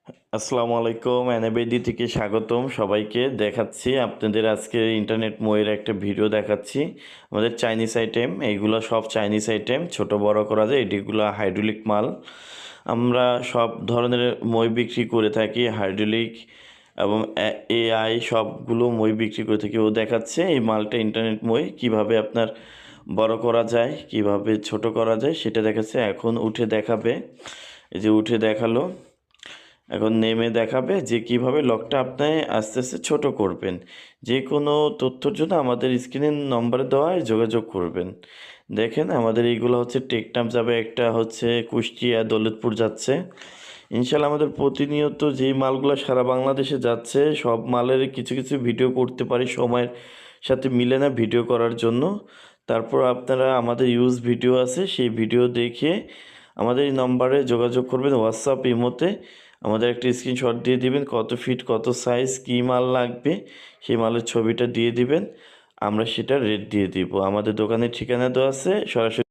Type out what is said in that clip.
আসসালামু আলাইকুম, এনএবিডি থেকে স্বাগতম সবাইকে। দেখাচ্ছি আপনাদের আজকে ইন্টারনেট মইয়ের একটা ভিডিও দেখাচ্ছি। আমাদের চাইনিজ আইটেম, এইগুলো সব চাইনিজ আইটেম, ছোট বড় করা যায়। এটিগুলো হাইড্রোলিক মাল। আমরা সব ধরনের মই বিক্রি করে থাকি, হাইড্রোলিক এবং এআই সবগুলো মই বিক্রি করে থাকি। ও দেখাচ্ছে এই মালটা ইন্টারনেট মই কিভাবে আপনার বড় করা যায়, কিভাবে ছোট করা যায় সেটা দেখাচ্ছে। এখন উঠে দেখাবে, এই যে উঠে দেখালো। এখন নেমে দেখাবে যে কিভাবে লকটা আপনি আস্তে আস্তে ছোট করবেন। যে কোনো তথ্যর জন্য আমাদের স্ক্রিনের নম্বরে দেওয়ায় যোগাযোগ করবেন। দেখেন আমাদের এইগুলো হচ্ছে টেকনাফ যাবে, একটা হচ্ছে কুষ্টিয়া দৌলতপুর যাচ্ছে। ইনশাল্লাহ আমাদের প্রতিনিয়ত যেই মালগুলো সারা বাংলাদেশে যাচ্ছে সব মালের কিছু কিছু ভিডিও করতে পারি, সময়ের সাথে মিলে না ভিডিও করার জন্য। তারপর আপনারা আমাদের ইউজ ভিডিও আছে, সেই ভিডিও দেখে আমাদের এই নম্বরে যোগাযোগ করবেন। হোয়াটসঅ্যাপ ইমোতে আমাদের একটা স্ক্রিনশট দিয়ে দিবেন, কত ফিট কত সাইজ কী মাল লাগবে সেই মালের ছবিটা দিয়ে দিবেন। আমরা সেটা রেট দিয়ে দিব। আমাদের দোকানের ঠিকানা দেওয়া আছে, সরাসরি